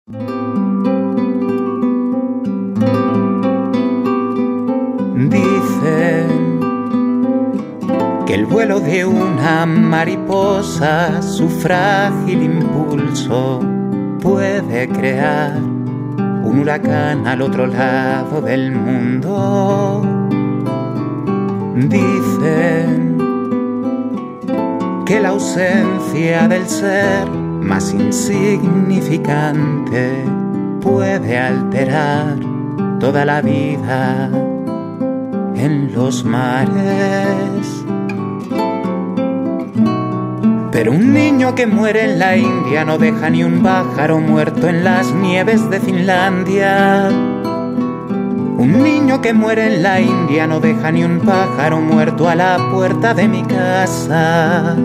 Dicen que el vuelo de una mariposa, su frágil impulso, puede crear un huracán al otro lado del mundo. Dicen que la ausencia del ser más insignificante puede alterar toda la vida en los mares. Pero un niño que muere en la India no deja ni un pájaro muerto en las nieves de Finlandia. Un niño que muere en la India no deja ni un pájaro muerto a la puerta de mi casa.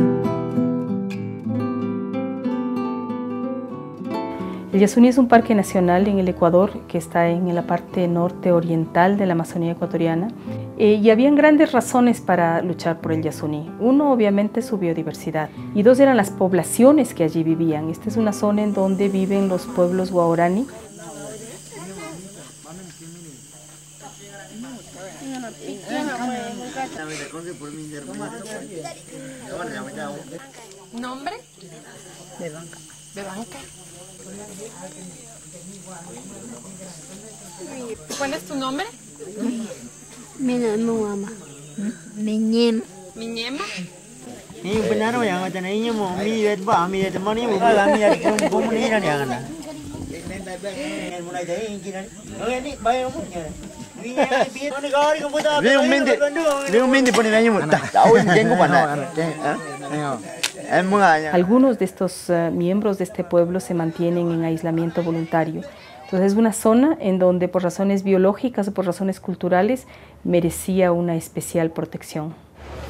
El Yasuní es un parque nacional en el Ecuador que está en la parte norte oriental de la Amazonía ecuatoriana y habían grandes razones para luchar por el Yasuní. Uno, obviamente, su biodiversidad, y dos eran las poblaciones que allí vivían. Esta es una zona en donde viven los pueblos guaraní. ¿Nombre? Bebanca. ¿Cuál es tu nombre? Minama. Miñema. ¿Miñema? Algunos de estos miembros de este pueblo se mantienen en aislamiento voluntario. Entonces es una zona en donde por razones biológicas o por razones culturales merecía una especial protección.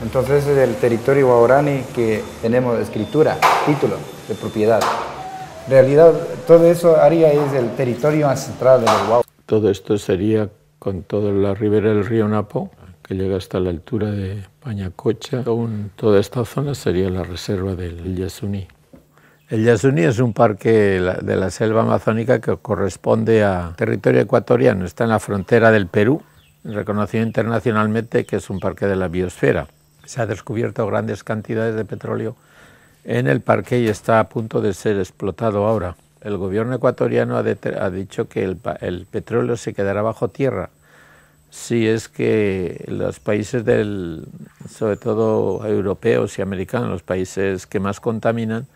Entonces es el territorio guaraní que tenemos escritura, título de propiedad. En realidad todo eso área es el territorio ancestral de los Guau. Todo esto sería con toda la ribera del río Napo, que llega hasta la altura de Pañacocha. Toda esta zona sería la reserva del Yasuní. El Yasuní es un parque de la selva amazónica que corresponde a territorio ecuatoriano. Está en la frontera del Perú, reconocido internacionalmente que es un parque de la biosfera. Se ha descubierto grandes cantidades de petróleo en el parque y está a punto de ser explotado ahora. El gobierno ecuatoriano ha dicho que el petróleo se quedará bajo tierra si es que los países sobre todo europeos y americanos, los países que más contaminan,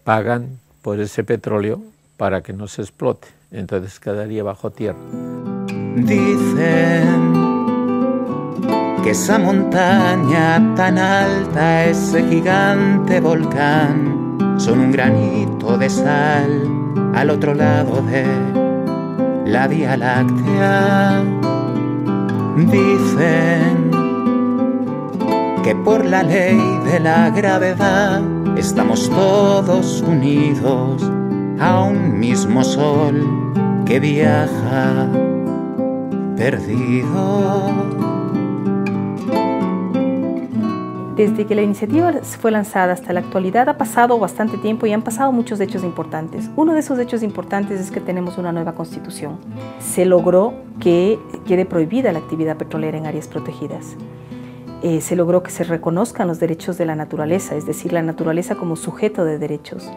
pagan por ese petróleo para que no se explote, entonces quedaría bajo tierra. Dicen que esa montaña tan alta, ese gigante volcán, son un granito de sal al otro lado de la Vía Láctea. Dicen que por la ley de la gravedad estamos todos unidos a un mismo sol que viaja perdido. Desde que la iniciativa fue lanzada hasta la actualidad ha pasado bastante tiempo y han pasado muchos hechos importantes. Uno de esos hechos importantes es que tenemos una nueva constitución. Se logró que quede prohibida la actividad petrolera en áreas protegidas. Se logró que se reconozcan los derechos de la naturaleza, es decir, la naturaleza como sujeto de derechos.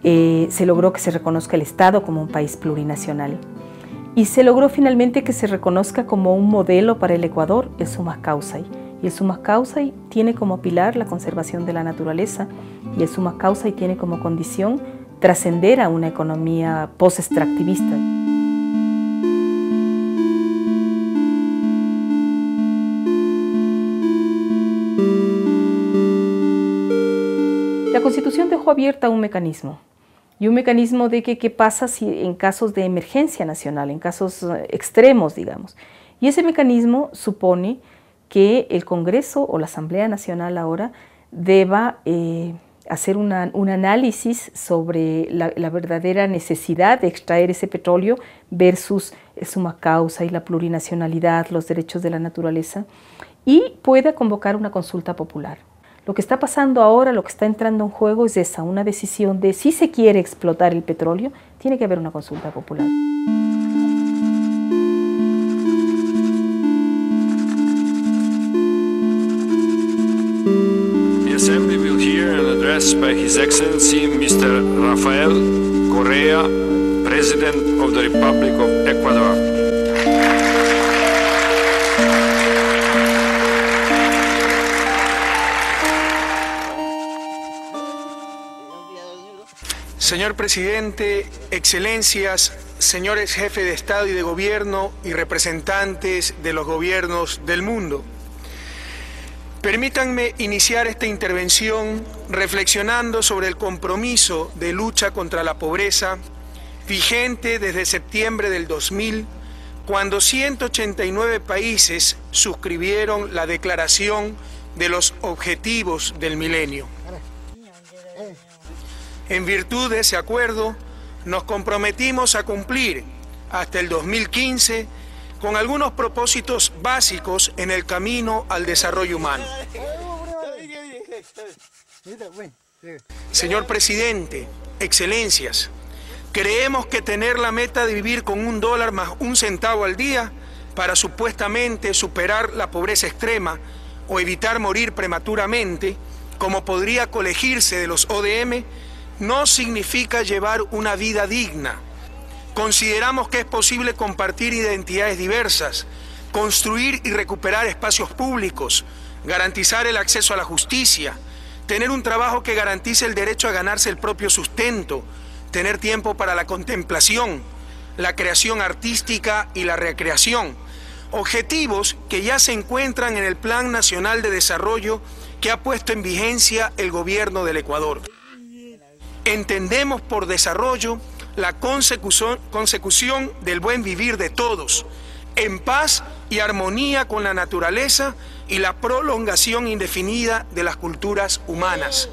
Se logró que se reconozca el Estado como un país plurinacional. Y se logró finalmente que se reconozca como un modelo para el Ecuador el Summa Causai. Y el Summa Causai tiene como pilar la conservación de la naturaleza y el Summa Causai tiene como condición trascender a una economía post-extractivista. La Constitución dejó abierta un mecanismo, y un mecanismo de qué pasa si en casos de emergencia nacional, en casos extremos, digamos. Y ese mecanismo supone que el Congreso o la Asamblea Nacional ahora deba hacer un análisis sobre la verdadera necesidad de extraer ese petróleo versus el Summa Causai y la plurinacionalidad, los derechos de la naturaleza, y pueda convocar una consulta popular. Lo que está pasando ahora, lo que está entrando en juego es esa, una decisión de si se quiere explotar el petróleo, tiene que haber una consulta popular. The Assembly will hear an address by His Excellency Mr. Rafael Correa, President of the Republic of Ecuador. Señor Presidente, Excelencias, señores jefes de Estado y de Gobierno y representantes de los gobiernos del mundo. Permítanme iniciar esta intervención reflexionando sobre el compromiso de lucha contra la pobreza vigente desde septiembre del 2000, cuando 189 países suscribieron la Declaración de los Objetivos del Milenio. En virtud de ese acuerdo, nos comprometimos a cumplir hasta el 2015 con algunos propósitos básicos en el camino al desarrollo humano. Señor Presidente, Excelencias, creemos que tener la meta de vivir con $1 más 1 centavo al día para supuestamente superar la pobreza extrema o evitar morir prematuramente, como podría colegirse de los ODM, no significa llevar una vida digna. Consideramos que es posible compartir identidades diversas, construir y recuperar espacios públicos, garantizar el acceso a la justicia, tener un trabajo que garantice el derecho a ganarse el propio sustento, tener tiempo para la contemplación, la creación artística y la recreación. Objetivos que ya se encuentran en el Plan Nacional de Desarrollo que ha puesto en vigencia el gobierno del Ecuador. Entendemos por desarrollo la consecución del buen vivir de todos, en paz y armonía con la naturaleza y la prolongación indefinida de las culturas humanas.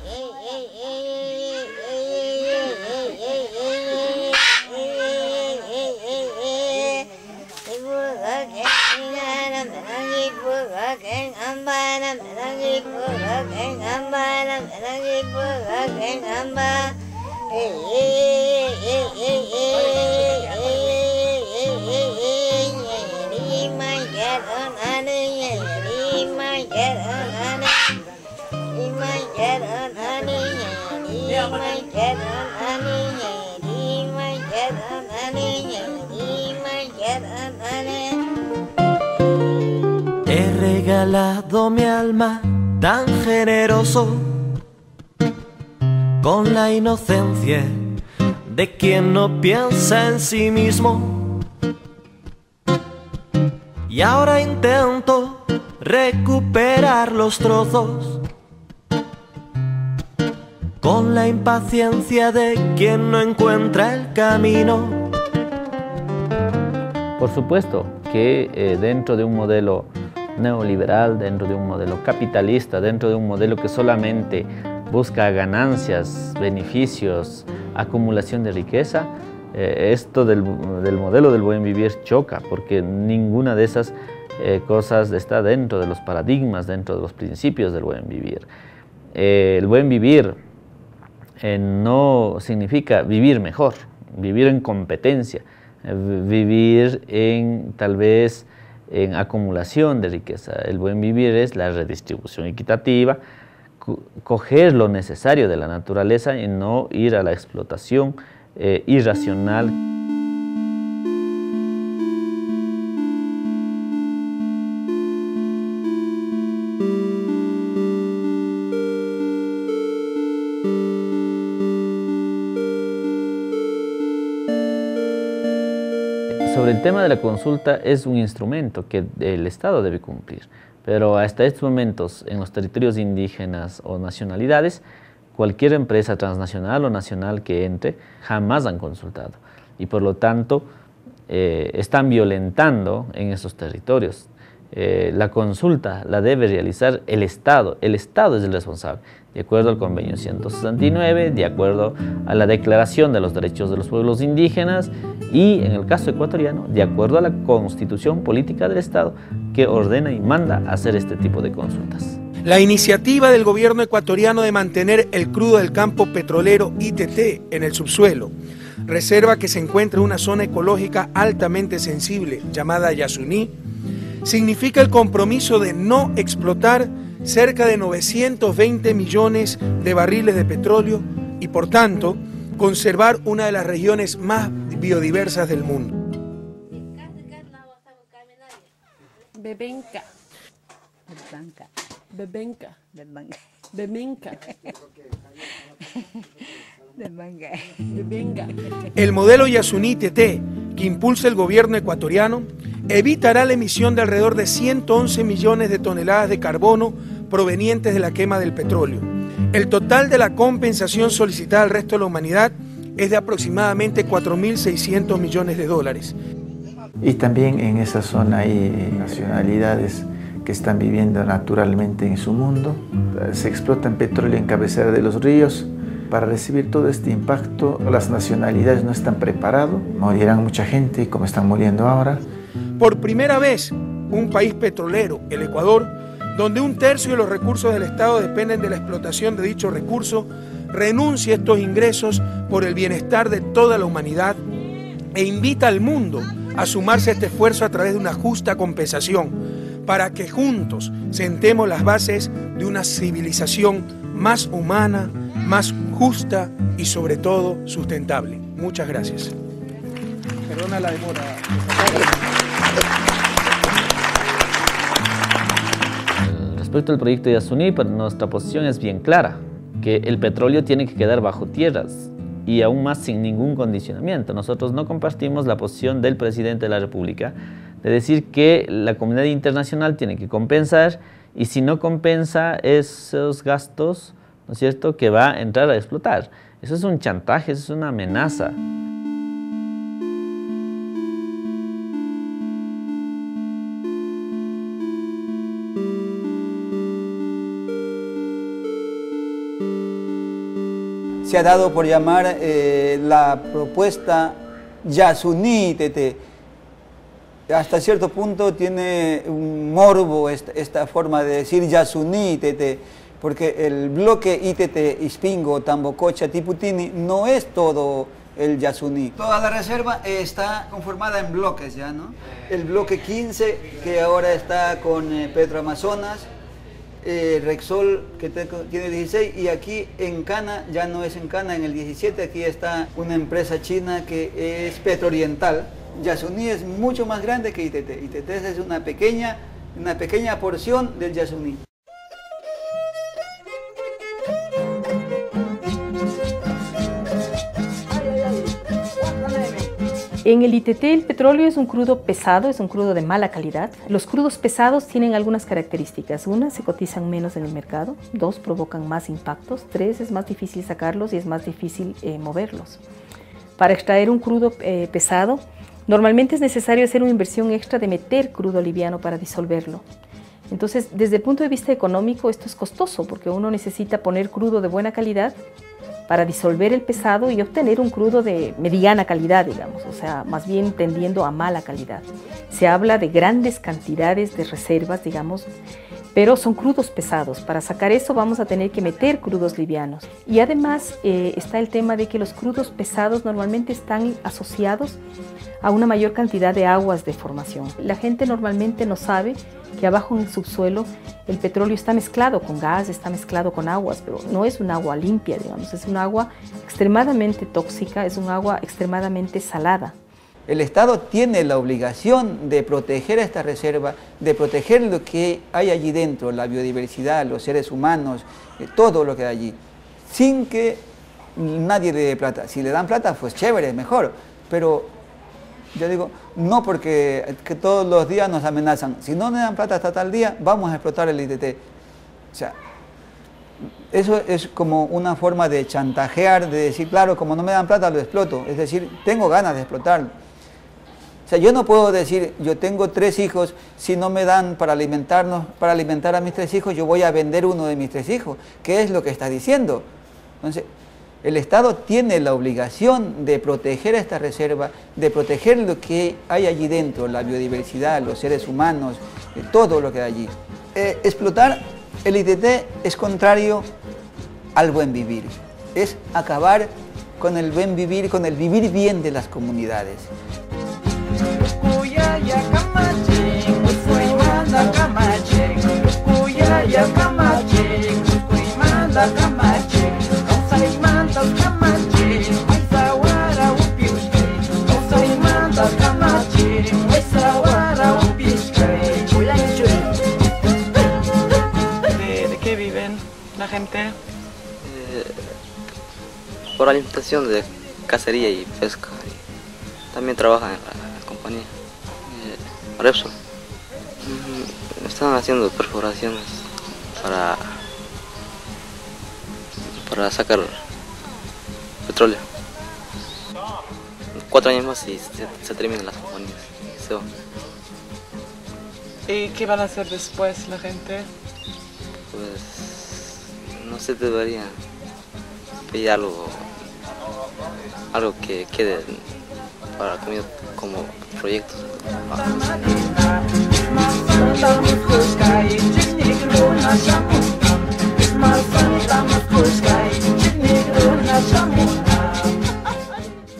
He regalado mi alma tan generoso, con la inocencia de quien no piensa en sí mismo. Y ahora intento recuperar los trozos, con la impaciencia de quien no encuentra el camino. Por supuesto que dentro de un modelo neoliberal, dentro de un modelo capitalista, dentro de un modelo que solamente busca ganancias, beneficios, acumulación de riqueza, esto del modelo del buen vivir choca, porque ninguna de esas cosas está dentro de los paradigmas, dentro de los principios del buen vivir. El buen vivir no significa vivir mejor, vivir en competencia, vivir tal vez en acumulación de riqueza. El buen vivir es la redistribución equitativa, coger lo necesario de la naturaleza y no ir a la explotación irracional. Sobre el tema de la consulta, es un instrumento que el Estado debe cumplir, pero hasta estos momentos en los territorios indígenas o nacionalidades, cualquier empresa transnacional o nacional que entre jamás han consultado y por lo tanto están violentando en esos territorios. la consulta la debe realizar el Estado es el responsable, de acuerdo al convenio 169, de acuerdo a la Declaración de los Derechos de los Pueblos Indígenas y, en el caso ecuatoriano, de acuerdo a la Constitución Política del Estado, que ordena y manda hacer este tipo de consultas. La iniciativa del gobierno ecuatoriano de mantener el crudo del campo petrolero ITT en el subsuelo, reserva que se encuentra en una zona ecológica altamente sensible llamada Yasuní, significa el compromiso de no explotar cerca de 920 millones de barriles de petróleo y, por tanto, conservar una de las regiones más biodiversas del mundo. Bebenca. Bebenca. Bebenca. Bebenca. Bebenca. El modelo Yasuní ITT que impulsa el gobierno ecuatoriano evitará la emisión de alrededor de 111 millones de toneladas de carbono provenientes de la quema del petróleo. El total de la compensación solicitada al resto de la humanidad es de aproximadamente 4.600 millones de dólares. Y también en esa zona hay nacionalidades que están viviendo naturalmente en su mundo. Se explotan petróleo en cabecera de los ríos. Para recibir todo este impacto, las nacionalidades no están preparadas. Morirán mucha gente, como están muriendo ahora. Por primera vez, un país petrolero, el Ecuador, donde 1/3 de los recursos del Estado dependen de la explotación de dicho recurso, renuncia a estos ingresos por el bienestar de toda la humanidad e invita al mundo a sumarse a este esfuerzo a través de una justa compensación, para que juntos sentemos las bases de una civilización más humana, más justa y sobre todo sustentable. Muchas gracias. Perdona la demora. Respecto al proyecto de Yasuní, nuestra posición es bien clara, que el petróleo tiene que quedar bajo tierras y aún más sin ningún condicionamiento. Nosotros no compartimos la posición del presidente de la República de decir que la comunidad internacional tiene que compensar y si no compensa esos gastos, ¿no es cierto?, que va a entrar a explotar. Eso es un chantaje, eso es una amenaza. Se ha dado por llamar la propuesta Yasuní ITT. Hasta cierto punto tiene un morbo esta forma de decir Yasuní ITT, porque el bloque ITT, Ispingo, Tambococha, Tiputini, no es todo el Yasuní. Toda la reserva está conformada en bloques ya, ¿no? El bloque 15, que ahora está con Petroamazonas, Rexol, que tiene 16, y aquí en Cana, ya no es en Cana, en el 17, aquí está una empresa china que es Petrooriental. Yasuní es mucho más grande que ITT. ITT es una pequeña porción del Yasuní. En el ITT el petróleo es un crudo pesado, es un crudo de mala calidad. Los crudos pesados tienen algunas características. Una, se cotizan menos en el mercado. 2, provocan más impactos. 3, es más difícil sacarlos y es más difícil moverlos. Para extraer un crudo pesado, normalmente es necesario hacer una inversión extra de meter crudo liviano para disolverlo. Entonces, desde el punto de vista económico, esto es costoso porque uno necesita poner crudo de buena calidad para disolver el pesado y obtener un crudo de mediana calidad, digamos, o sea, más bien tendiendo a mala calidad. Se habla de grandes cantidades de reservas, digamos, pero son crudos pesados. Para sacar eso vamos a tener que meter crudos livianos. Y además está el tema de que los crudos pesados normalmente están asociados a una mayor cantidad de aguas de formación. La gente normalmente no sabe que abajo en el subsuelo el petróleo está mezclado con gas, está mezclado con aguas, pero no es un agua limpia, digamos, es un agua extremadamente tóxica, es un agua extremadamente salada. El Estado tiene la obligación de proteger esta reserva, de proteger lo que hay allí dentro, la biodiversidad, los seres humanos, todo lo que hay allí, sin que nadie le dé plata. Si le dan plata, pues chévere, mejor, pero yo digo, no porque que todos los días nos amenazan. Si no me dan plata hasta tal día, vamos a explotar el ITT. O sea, eso es como una forma de chantajear, de decir, claro, como no me dan plata, lo exploto. Es decir, tengo ganas de explotarlo. O sea, yo no puedo decir, yo tengo 3 hijos, si no me dan para alimentar a mis 3 hijos, yo voy a vender uno de mis 3 hijos. ¿Qué es lo que está diciendo? Entonces, el Estado tiene la obligación de proteger esta reserva, de proteger lo que hay allí dentro, la biodiversidad, los seres humanos, todo lo que hay allí. Explotar el ITT es contrario al buen vivir, es acabar con el buen vivir, con el vivir bien de las comunidades. ¿De qué viven la gente? Por alimentación de cacería y pesca. También trabajan en la compañía Repsol. Están haciendo perforaciones para sacar petróleo. 4 años más y se terminan las compañías. Se van. ¿Y qué van a hacer después la gente? Pues no se debería pedir algo que quede para comida como proyectos.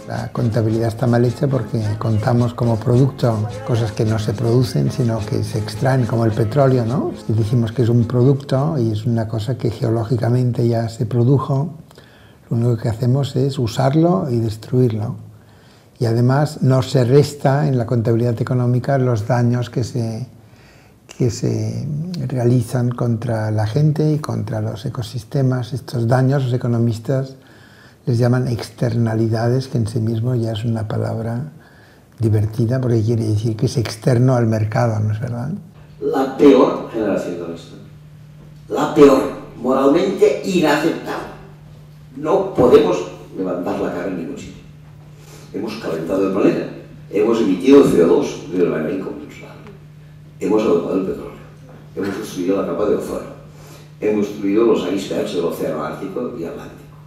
La contabilidad está mal hecha porque contamos como producto cosas que no se producen, sino que se extraen, como el petróleo, ¿no? Y decimos que es un producto y es una cosa que geológicamente ya se produjo. Lo único que hacemos es usarlo y destruirlo. Y además no se resta en la contabilidad económica los daños que se realizan contra la gente y contra los ecosistemas. Estos daños los economistas les llaman externalidades, que en sí mismo ya es una palabra divertida porque quiere decir que es externo al mercado, ¿no es verdad? La peor generación de la historia. La peor, moralmente inaceptable. No podemos levantar la cara en ningún sitio. Hemos calentado el planeta, hemos emitido CO2 de una manera incontrolable, hemos agotado el petróleo, hemos destruido la capa de ozono, hemos destruido los icebergs del océano Ártico y Atlántico,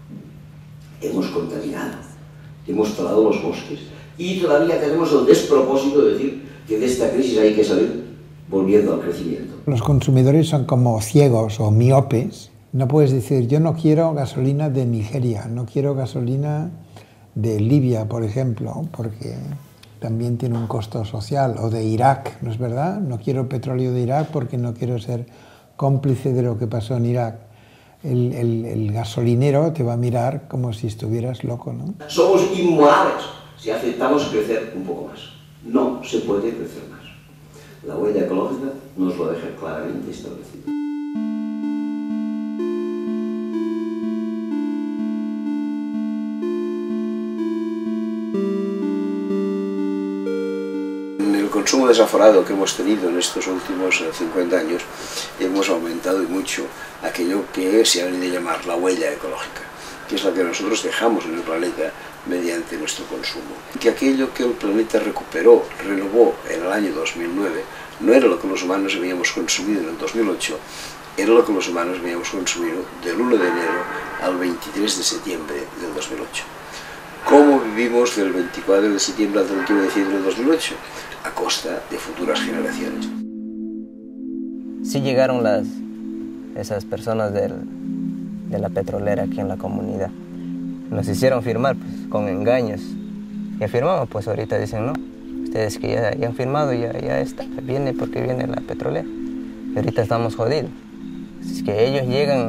hemos contaminado, hemos talado los bosques y todavía tenemos el despropósito de decir que de esta crisis hay que salir volviendo al crecimiento. Los consumidores son como ciegos o miopes. No puedes decir, yo no quiero gasolina de Nigeria, no quiero gasolina de Libia, por ejemplo, porque también tiene un costo social, o de Irak, ¿no es verdad? No quiero petróleo de Irak porque no quiero ser cómplice de lo que pasó en Irak. El gasolinero te va a mirar como si estuvieras loco, ¿no? Somos inmorales si aceptamos crecer un poco más. No se puede crecer más. La huella ecológica nos lo deja claramente establecido. El consumo desaforado que hemos tenido en estos últimos 50 años hemos aumentado y mucho aquello que se ha venido a llamar la huella ecológica, que es la que nosotros dejamos en el planeta mediante nuestro consumo. Que aquello que el planeta renovó en el año 2009, no era lo que los humanos habíamos consumido en el 2008, era lo que los humanos habíamos consumido del 1 de enero al 23 de septiembre del 2008. ¿Cómo vivimos del 24 de septiembre al 31 de diciembre del 2008? A costa de futuras generaciones. Sí llegaron esas personas de la petrolera aquí en la comunidad. Nos hicieron firmar pues, con engaños. Ya firmamos, pues ahorita dicen no. Ustedes que ya han firmado, ya está. Viene porque viene la petrolera. Y ahorita estamos jodidos. Si es que ellos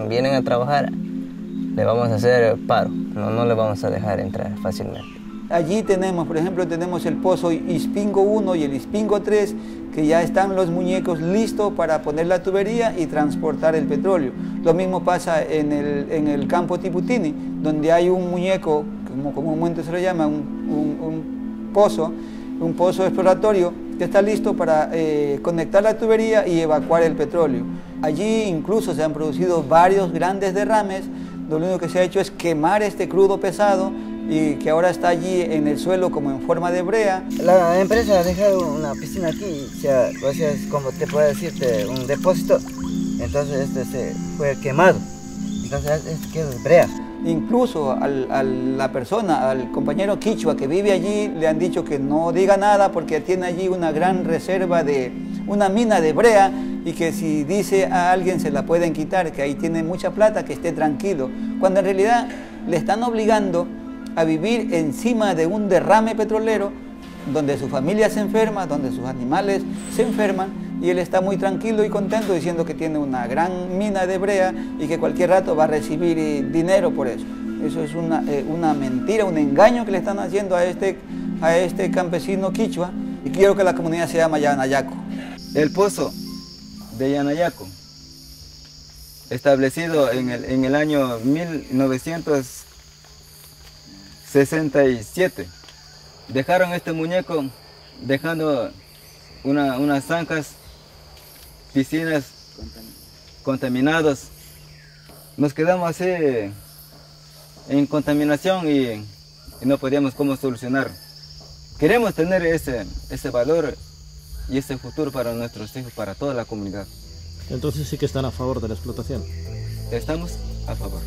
vienen a trabajar, le vamos a hacer paro. No le vamos a dejar entrar fácilmente. Allí tenemos, por ejemplo, tenemos el pozo Ispingo 1 y el Ispingo 3, que ya están los muñecos listos para poner la tubería y transportar el petróleo. Lo mismo pasa en el campo Tiputini, donde hay un muñeco, como comúnmente se lo llama, un pozo exploratorio, que está listo para conectar la tubería y evacuar el petróleo. Allí incluso se han producido varios grandes derrames. Lo único que se ha hecho es quemar este crudo pesado y que ahora está allí en el suelo como en forma de brea. La empresa ha dejado una piscina aquí, o sea, como te puedo decirte, un depósito, entonces se fue quemado, entonces quedó brea. Incluso a la persona, al compañero quichua que vive allí, le han dicho que no diga nada porque tiene allí una gran reserva una mina de brea, y que si dice a alguien se la pueden quitar, que ahí tiene mucha plata, que esté tranquilo, cuando en realidad le están obligando a vivir encima de un derrame petrolero donde su familia se enferma, donde sus animales se enferman, y él está muy tranquilo y contento diciendo que tiene una gran mina de brea y que cualquier rato va a recibir dinero por eso. Eso es una mentira, un engaño que le están haciendo a este campesino quichua, y quiero que la comunidad se llama Yanayaco. El pozo de Yanayaco, establecido en el año 1967, dejaron este muñeco dejando unas zanjas, piscinas contaminadas. Nos quedamos así en contaminación y no podíamos cómo solucionar. Queremos tener ese valor y ese futuro para nuestros hijos, para toda la comunidad. Entonces sí que están a favor de la explotación. Estamos a favor.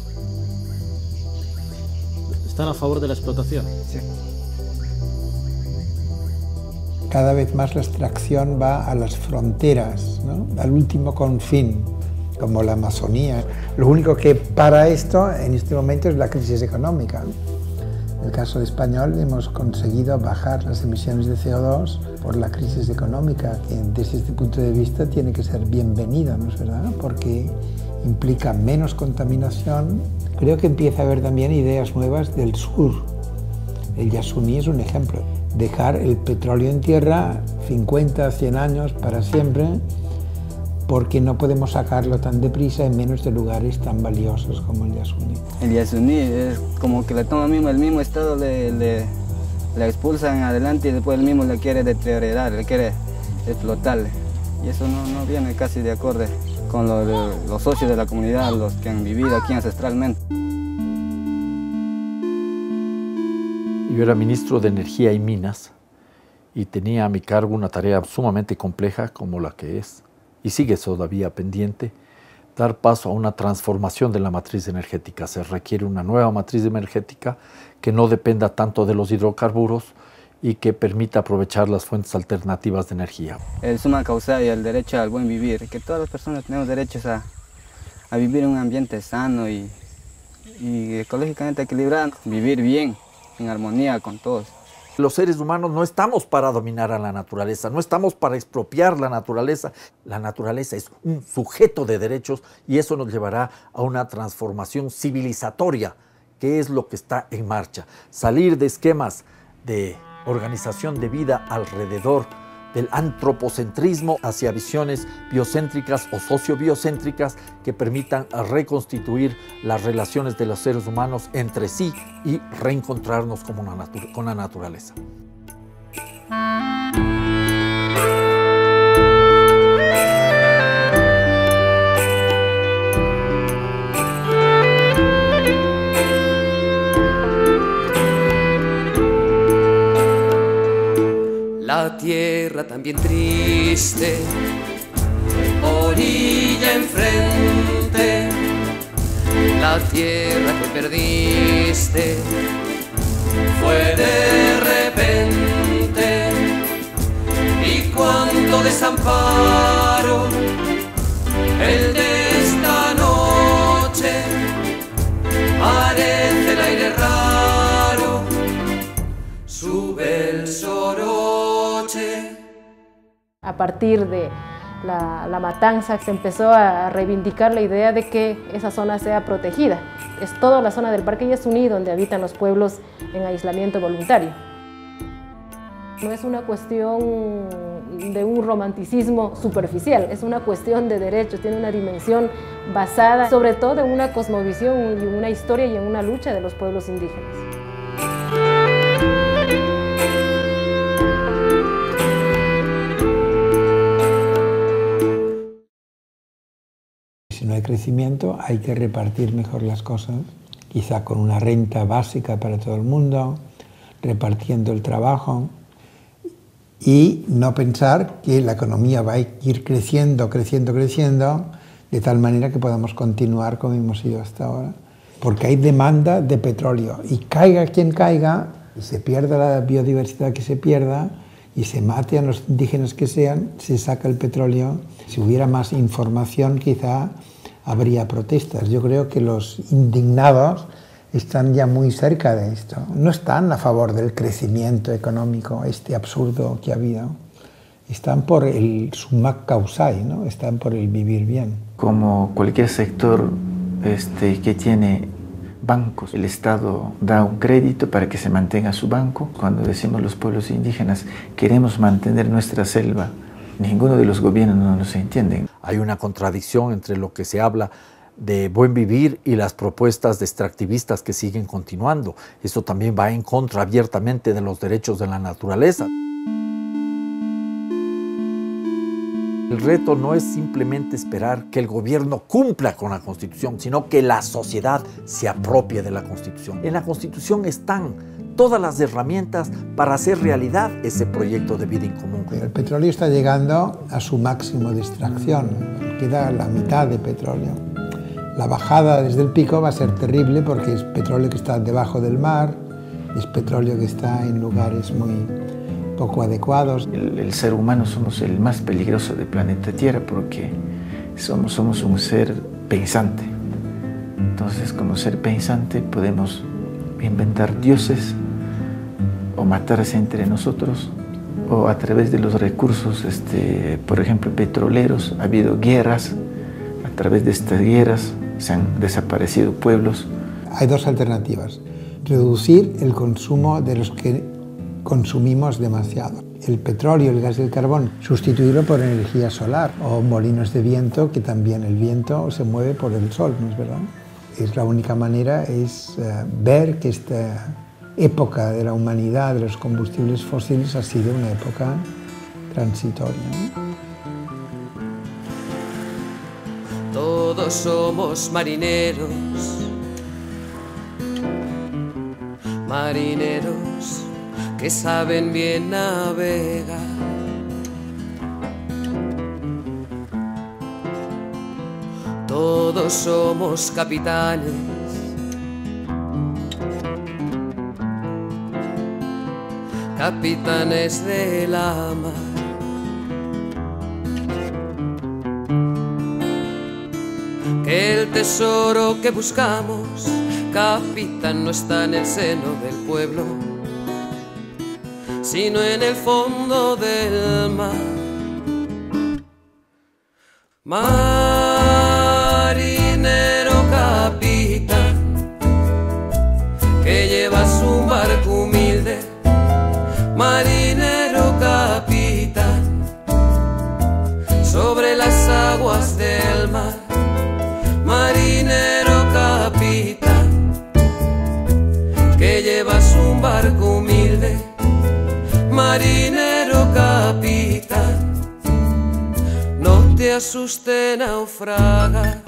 ¿Están a favor de la explotación? Sí. Cada vez más la extracción va a las fronteras, ¿no? Al último confín, como la Amazonía. Lo único que para esto en este momento es la crisis económica. En el caso de Español hemos conseguido bajar las emisiones de CO2 por la crisis económica, que desde este punto de vista tiene que ser bienvenida, ¿no es verdad? Porque implica menos contaminación. Creo que empieza a haber también ideas nuevas del sur. El Yasuní es un ejemplo. Dejar el petróleo en tierra 50, 100 años para siempre, porque no podemos sacarlo tan deprisa en menos de lugares tan valiosos como el Yasuní. El Yasuní es como que le toma el mismo estado, le expulsan adelante y después el mismo le quiere deteriorar, le quiere explotarle. Y eso no viene casi de acorde con los socios de la comunidad, los que han vivido aquí ancestralmente. Yo era ministro de Energía y Minas y tenía a mi cargo una tarea sumamente compleja como la que es, y sigue todavía pendiente, dar paso a una transformación de la matriz energética. Se requiere una nueva matriz energética que no dependa tanto de los hidrocarburos y que permita aprovechar las fuentes alternativas de energía. El suma causa y el derecho al buen vivir, que todas las personas tenemos derechos a vivir en un ambiente sano y ecológicamente equilibrado, vivir bien, en armonía con todos. Los seres humanos no estamos para dominar a la naturaleza, no estamos para expropiar la naturaleza. La naturaleza es un sujeto de derechos y eso nos llevará a una transformación civilizatoria, que es lo que está en marcha. Salir de esquemas de organización de vida alrededor del antropocentrismo hacia visiones biocéntricas o sociobiocéntricas que permitan reconstituir las relaciones de los seres humanos entre sí y reencontrarnos con la naturaleza. La tierra también triste, orilla enfrente, la tierra que perdiste fue de repente, y cuánto desamparo el de esta noche, parece el aire raro, sube el soroche. A partir de la matanza se empezó a reivindicar la idea de que esa zona sea protegida. Es toda la zona del Parque Yasuní donde habitan los pueblos en aislamiento voluntario. No es una cuestión de un romanticismo superficial, es una cuestión de derechos, tiene una dimensión basada sobre todo en una cosmovisión y en una historia y en una lucha de los pueblos indígenas. Si no hay crecimiento, hay que repartir mejor las cosas quizá con una renta básica para todo el mundo, repartiendo el trabajo, y no pensar que la economía va a ir creciendo, de tal manera que podamos continuar como hemos ido hasta ahora. Porque hay demanda de petróleo, y caiga quien caiga, y se pierda la biodiversidad que se pierda, y se mate a los indígenas que sean, se saca el petróleo. Si hubiera más información, quizá habría protestas. Yo creo que los indignados están ya muy cerca de esto. No están a favor del crecimiento económico, este absurdo que ha habido. Están por el summa causae, ¿no? Están por el vivir bien. Como cualquier sector que tiene bancos, el Estado da un crédito para que se mantenga su banco. Cuando decimos los pueblos indígenas, queremos mantener nuestra selva, ninguno de los gobiernos no nos entienden. Hay una contradicción entre lo que se habla de buen vivir y las propuestas de extractivistas que siguen continuando. Eso también va en contra abiertamente de los derechos de la naturaleza. El reto no es simplemente esperar que el gobierno cumpla con la Constitución, sino que la sociedad se apropie de la Constitución. En la Constitución están todas las herramientas para hacer realidad ese proyecto de vida en común. El petróleo está llegando a su máximo de extracción, queda la mitad de petróleo. La bajada desde el pico va a ser terrible porque es petróleo que está debajo del mar, es petróleo que está en lugares muy poco adecuados. El ser humano somos el más peligroso del planeta Tierra porque somos un ser pensante. Entonces, como ser pensante podemos inventar dioses o matarse entre nosotros, o a través de los recursos, por ejemplo, petroleros. Ha habido guerras, a través de estas guerras se han desaparecido pueblos. Hay dos alternativas: reducir el consumo de los que consumimos demasiado. El petróleo, el gas y el carbón, sustituirlo por energía solar o molinos de viento, que también el viento se mueve por el sol, ¿no es verdad? Es la única manera, es ver que esta época de la humanidad, de los combustibles fósiles, ha sido una época transitoria, ¿no? Todos somos marineros, marineros que saben bien navegar. Todos somos capitanes, capitanes de la mar. Que el tesoro que buscamos, capitán, no está en el seno del pueblo, sino en el fondo del mar. Marinero capitán, que lleva su barco humilde. Marinero capitán, sobre las aguas del mar. Marinero capitán, que lleva su barco humilde. Marinero capitán, no te asustes, naufraga.